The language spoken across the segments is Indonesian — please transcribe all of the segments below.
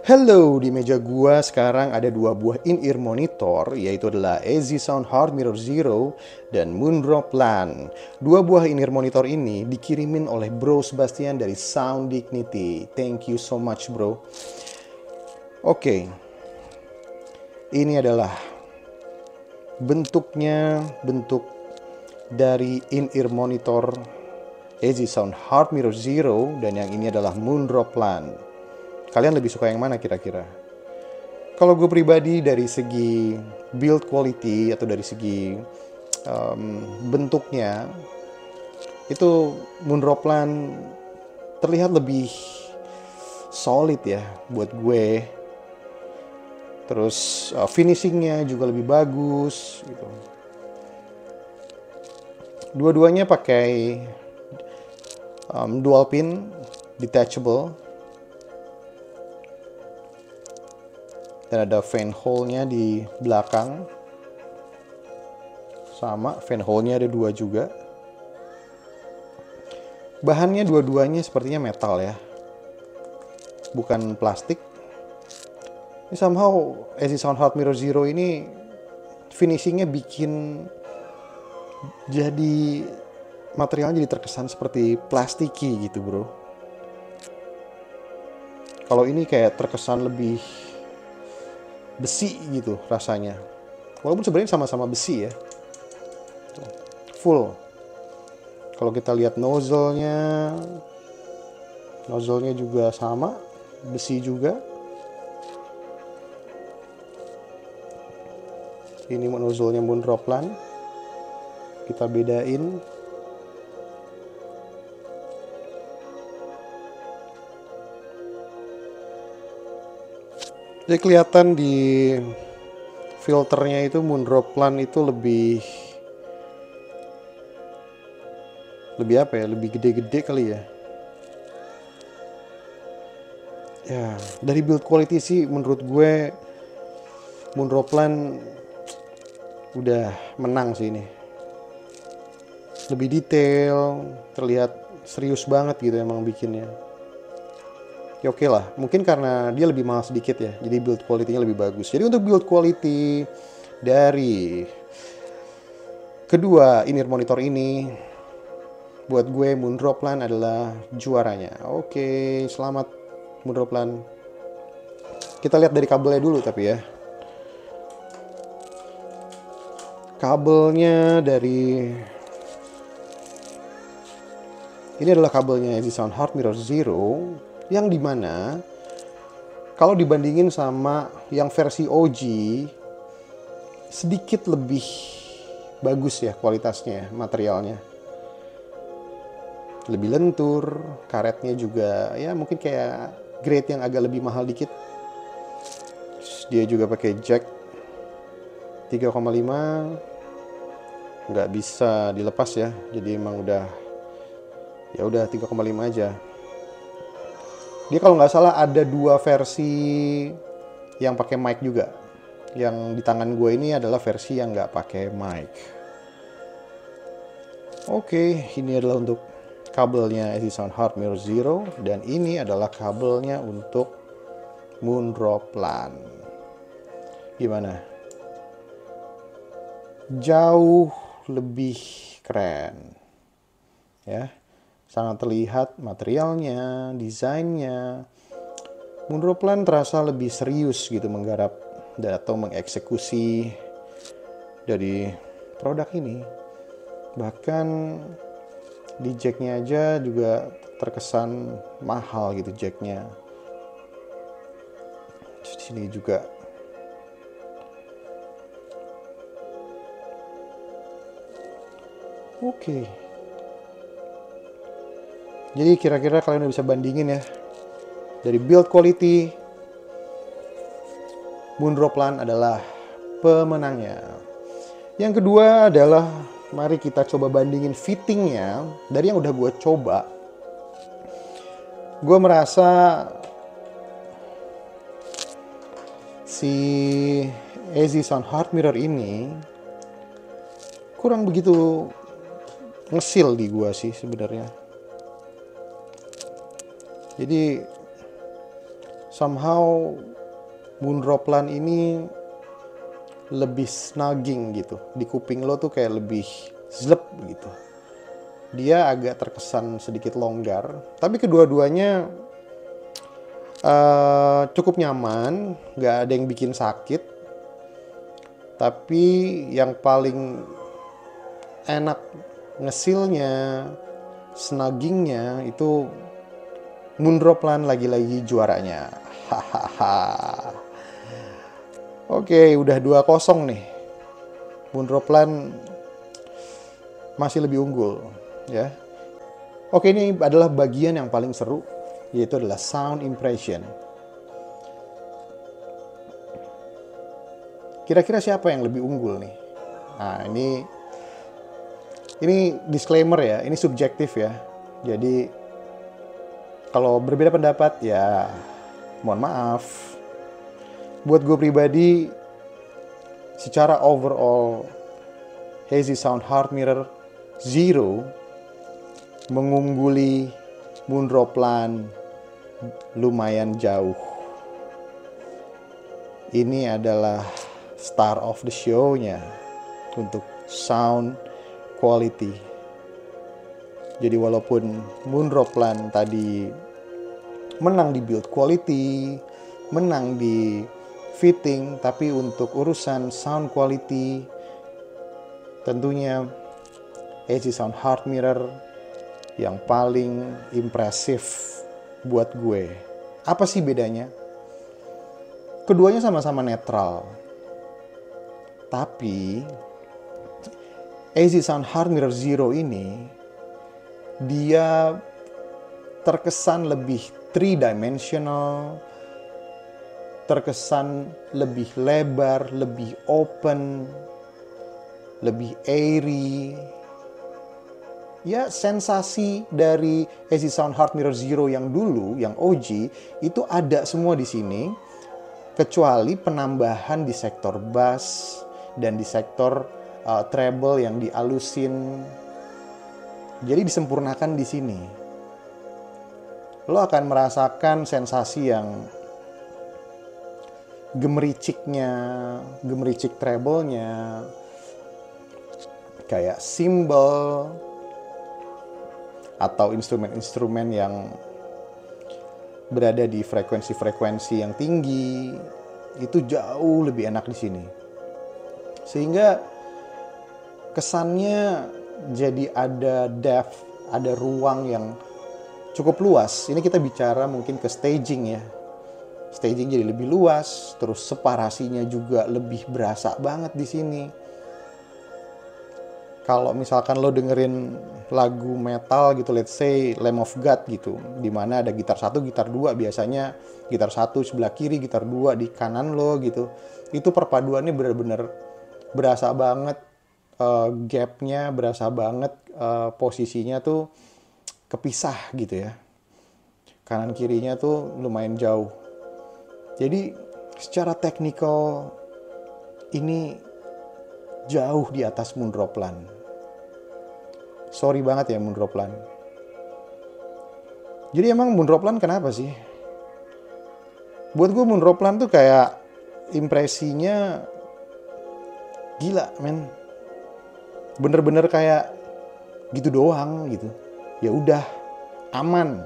Halo, di meja gua sekarang ada dua buah in-ear monitor, yaitu adalah AZ Sound Heart Mirror Zero dan Moondrop Lan. Dua buah in-ear monitor ini dikirimin oleh Bro Sebastian dari Sound Dignity. Thank you so much, bro. Oke, ini adalah bentuk dari in-ear monitor AZ Sound Heart Mirror Zero, dan yang ini adalah Moondrop Lan. Kalian lebih suka yang mana kira-kira? Kalau gue pribadi dari segi build quality atau dari segi bentuknya, itu Moondroplan terlihat lebih solid ya buat gue. Terus finishingnya juga lebih bagus gitu. Dua-duanya pakai dual pin detachable. Dan ada fan hole-nya di belakang. Sama, fan hole-nya ada dua juga. Bahannya dua-duanya sepertinya metal ya. Bukan plastik. Ini somehow AZ Sound Heart Mirror Zero ini finishingnya bikin jadi materialnya jadi terkesan seperti plastiki gitu, bro. Kalau ini kayak terkesan lebih besi gitu rasanya, walaupun sebenarnya sama-sama besi ya. Full. Kalau kita lihat nozzle-nya juga sama, besi juga. Ini nozzle-nya Moondroplan. Kita bedain. Jadi kelihatan di filternya itu Moondroplan itu lebih apa ya? Lebih gede-gede kali ya. Ya, dari build quality sih menurut gue Moondroplan udah menang sih ini. Lebih detail, terlihat serius banget gitu emang bikinnya. Ya oke lah, mungkin karena dia lebih mahal sedikit ya, jadi build quality-nya lebih bagus. Jadi untuk build quality dari kedua in-ear monitor ini, buat gue Moondroplan adalah juaranya. Oke, selamat Moondroplan. Kita lihat dari kabelnya dulu tapi ya. Kabelnya dari ini adalah kabelnya AZ Sound Heart Mirror Zero, yang dimana kalau dibandingin sama yang versi OG sedikit lebih bagus ya kualitasnya, materialnya lebih lentur, karetnya juga ya mungkin kayak grade yang agak lebih mahal dikit. Dia juga pakai jack 3,5, nggak bisa dilepas ya, jadi emang udah 3,5 aja. Dia kalau nggak salah ada dua versi yang pakai mic juga. Yang di tangan gue ini adalah versi yang nggak pakai mic. Oke, ini adalah untuk kabelnya AZ Sound Heart Mirror Zero, dan ini adalah kabelnya untuk Moondroplan. Gimana? Jauh lebih keren, ya. Sangat terlihat materialnya, desainnya. Moondroplan terasa lebih serius gitu menggarap atau mengeksekusi dari produk ini. Bahkan di jacknya aja juga terkesan mahal gitu jacknya. Di sini juga. Oke. Jadi kira-kira kalian udah bisa bandingin ya. Dari build quality, Moondroplan adalah pemenangnya. Yang kedua adalah mari kita coba bandingin fittingnya. Dari yang udah gue coba, gue merasa si AZ Sound Heart Mirror ini kurang begitu ngesil di gue sih sebenarnya. Jadi somehow Moonroplan ini lebih snugging gitu. Di kuping lo tuh kayak lebih zlep gitu. Dia agak terkesan sedikit longgar, tapi kedua-duanya cukup nyaman, nggak ada yang bikin sakit. Tapi yang paling enak ngesilnya, snuggingnya itu Moonroplan lagi-lagi juaranya. Hahaha. Oke, udah 2-0 nih. Moonroplan masih lebih unggul, ya. Oke, ini adalah bagian yang paling seru, yaitu adalah sound impression. Kira-kira siapa yang lebih unggul nih? Nah, ini disclaimer ya, ini subjektif ya. Jadi kalau berbeda pendapat ya mohon maaf. Buat gue pribadi, secara overall Hazy Sound Heart Mirror Zero mengungguli Moonroplan lumayan jauh. Ini adalah star of the show-nya untuk sound quality. Jadi walaupun Moonroplan tadi menang di build quality, menang di fitting, tapi untuk urusan sound quality tentunya Hazy Sound Heart Mirror yang paling impresif buat gue. Apa sih bedanya? Keduanya sama-sama netral, tapi Hazy Sound Heart Mirror Zero ini dia terkesan lebih three-dimensional, terkesan lebih lebar, lebih open, lebih airy. Ya, sensasi dari Hazy Sound Heart Mirror Zero yang dulu, yang OG, itu ada semua di sini, kecuali penambahan di sektor bass dan di sektor treble yang dialusin. Jadi disempurnakan di sini. Lo akan merasakan sensasi yang gemericiknya, gemericik treble-nya, kayak cymbal atau instrumen-instrumen yang berada di frekuensi-frekuensi yang tinggi, itu jauh lebih enak di sini. Sehingga kesannya jadi ada depth, ada ruang yang cukup luas. Ini kita bicara mungkin ke staging ya. Staging jadi lebih luas, terus separasinya juga lebih berasa banget di sini. Kalau misalkan lo dengerin lagu metal gitu, let's say Lamb of God gitu, dimana ada gitar 1, gitar 2, biasanya gitar 1 sebelah kiri, gitar 2 di kanan lo gitu. Itu perpaduannya benar-benar berasa banget, gapnya berasa banget, posisinya tuh kepisah gitu ya. Kanan kirinya tuh lumayan jauh. Jadi secara teknikal ini jauh di atas Moonroplan. Sorry banget ya Moonroplan. Jadi emang Moonroplan kenapa sih? Buat gue Moonroplan tuh kayak impresinya gila men. Bener-bener kayak gitu doang gitu. Ya udah aman.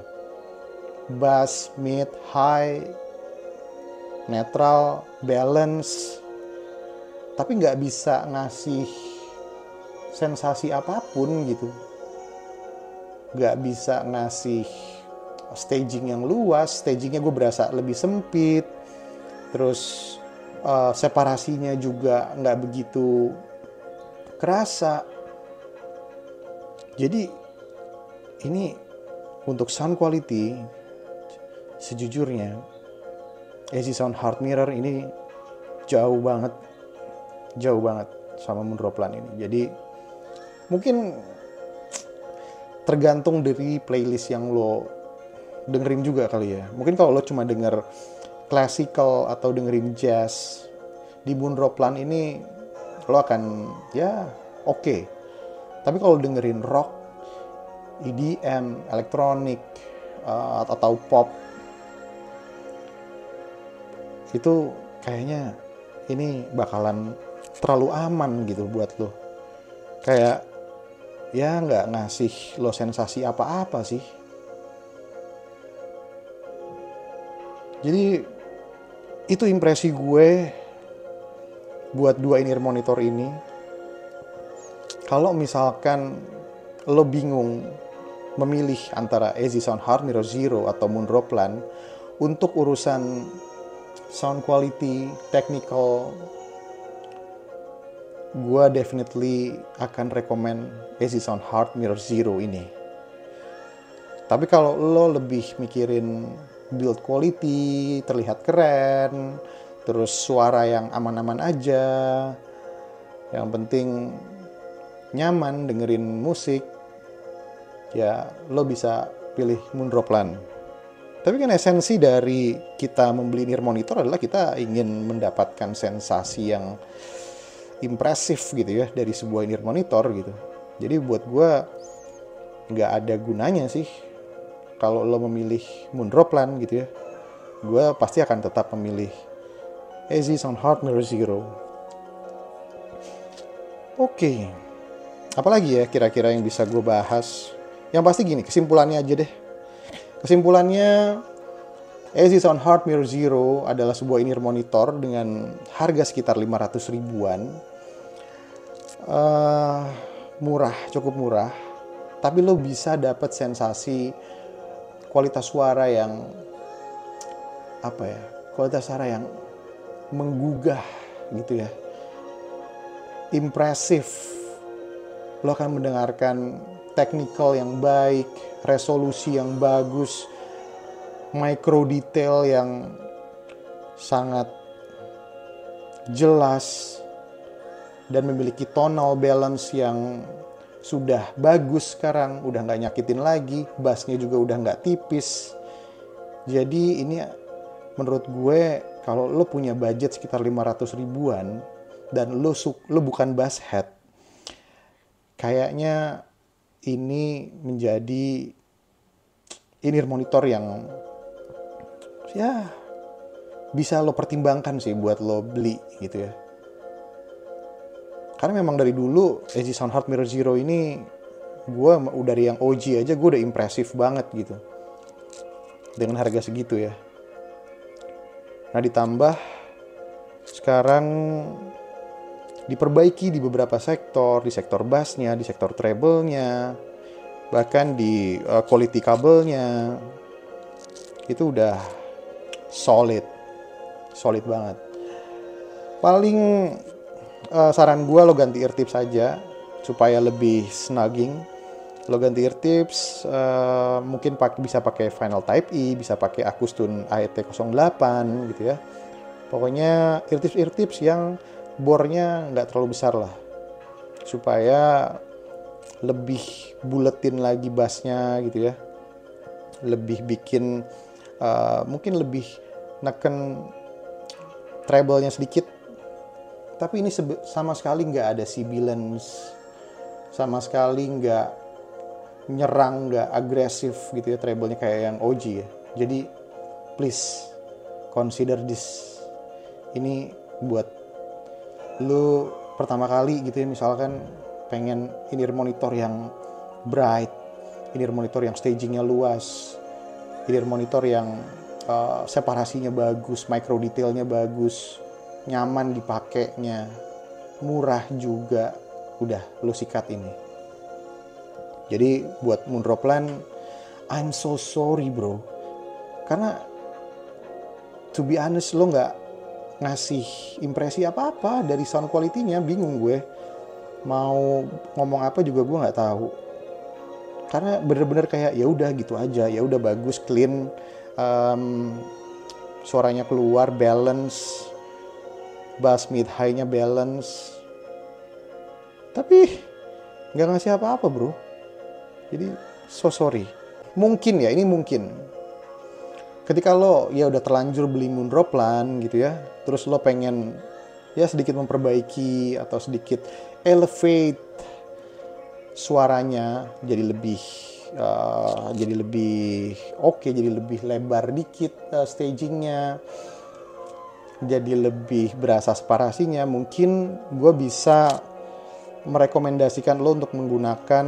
Bass, mid, high, netral, balance, tapi nggak bisa ngasih sensasi apapun gitu. Nggak bisa ngasih staging yang luas, stagingnya gue berasa lebih sempit, terus separasinya juga nggak begitu kerasa. Jadi ini untuk sound quality, sejujurnya Hazy Sound Heart Mirror ini jauh banget sama Moonroplan ini. Jadi mungkin tergantung dari playlist yang lo dengerin juga kali ya. Mungkin kalau lo cuma denger classical atau dengerin jazz, di Moonroplan ini lo akan ya oke. Tapi kalau dengerin rock, EDM, elektronik, atau pop, itu kayaknya ini bakalan terlalu aman gitu buat lo. Kayak ya nggak ngasih lo sensasi apa-apa sih. Jadi itu impresi gue buat dua in-ear monitor ini. Kalau misalkan lo bingung memilih antara AZ Sound Hard Mirror Zero atau Moonroplan untuk urusan sound quality, technical, gue definitely akan recommend AZ Sound Hard Mirror Zero ini. Tapi kalau lo lebih mikirin build quality, terlihat keren, terus suara yang aman-aman aja, yang penting nyaman dengerin musik, ya lo bisa pilih Moonroplan. Tapi kan esensi dari kita membeli in-ear monitor adalah kita ingin mendapatkan sensasi yang impresif gitu ya dari sebuah in-ear monitor gitu. Jadi buat gue nggak ada gunanya sih kalau lo memilih Moonroplan gitu ya. Gue pasti akan tetap memilih AZ Sound Hard Mirror Zero. Oke. Apalagi ya kira-kira yang bisa gue bahas? Yang pasti gini, kesimpulannya aja deh. Kesimpulannya, AZ Sound Hard Mirror Zero adalah sebuah in-ear monitor dengan harga sekitar 500 ribuan. Murah, cukup murah. Tapi lo bisa dapat sensasi kualitas suara yang kualitas suara yang menggugah gitu ya. Impresif. Lo akan mendengarkan technical yang baik, resolusi yang bagus, micro detail yang sangat jelas, dan memiliki tonal balance yang sudah bagus sekarang, udah nggak nyakitin lagi, bassnya juga udah nggak tipis. Jadi ini menurut gue kalau lo punya budget sekitar 500 ribuan dan lo bukan bass head, kayaknya ini menjadi in-ear monitor yang ya bisa lo pertimbangkan sih buat lo beli gitu ya. Karena memang dari dulu AZ Sound Hard Mirror Zero ini gue dari yang OG aja gue udah impresif banget gitu dengan harga segitu ya. Nah ditambah sekarang diperbaiki di beberapa sektor, di sektor bassnya, di sektor treble-nya, bahkan di quality kabelnya, itu udah solid banget. Paling saran gue lo ganti ear tips saja supaya lebih snugging. Lo ganti ear tips, mungkin bisa pakai Final Type E, bisa pakai Akustune AET08 gitu ya. Pokoknya ear tips yang bornya nggak terlalu besar lah, supaya lebih buletin lagi bassnya gitu ya, lebih bikin mungkin lebih neken treble-nya sedikit, tapi ini sama sekali nggak ada sibilance, sama sekali nggak nyerang, nggak agresif gitu ya treble-nya kayak yang OG ya. Jadi please consider this. Ini buat lu pertama kali gitu ya, misalkan pengen in-ear monitor yang bright, in-ear monitor yang stagingnya luas, in-ear monitor yang separasinya bagus, micro detailnya bagus, nyaman dipakainya, murah juga, udah lu sikat ini. Jadi buat Moonroplan, I'm so sorry bro, karena to be honest lo nggak ngasih impresi apa-apa dari sound quality-nya. Bingung gue mau ngomong apa juga, gue nggak tahu, karena bener-bener kayak ya udah gitu aja, ya udah bagus, clean, suaranya keluar, balance, bass mid high-nya balance, tapi nggak ngasih apa-apa bro. Jadi so sorry. Mungkin ya, ini mungkin ketika lo ya udah terlanjur beli Moonroplan gitu ya, terus lo pengen ya sedikit memperbaiki atau sedikit elevate suaranya jadi lebih oke, jadi lebih lebar dikit stagingnya, jadi lebih berasa separasinya, mungkin gue bisa merekomendasikan lo untuk menggunakan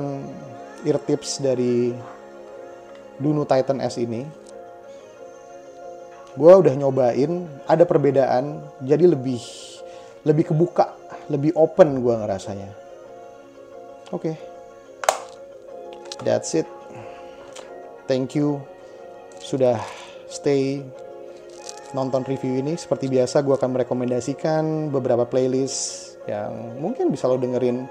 ear tips dari Dunu Titan S ini. Gue udah nyobain, ada perbedaan, jadi lebih kebuka, lebih open gue ngerasanya. Oke. That's it. Thank you sudah stay nonton review ini. Seperti biasa gue akan merekomendasikan beberapa playlist yang mungkin bisa lo dengerin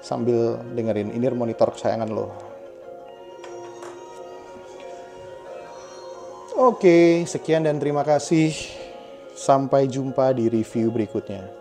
sambil dengerin in-ear monitor kesayangan lo. Oke, sekian dan terima kasih. Sampai jumpa di review berikutnya.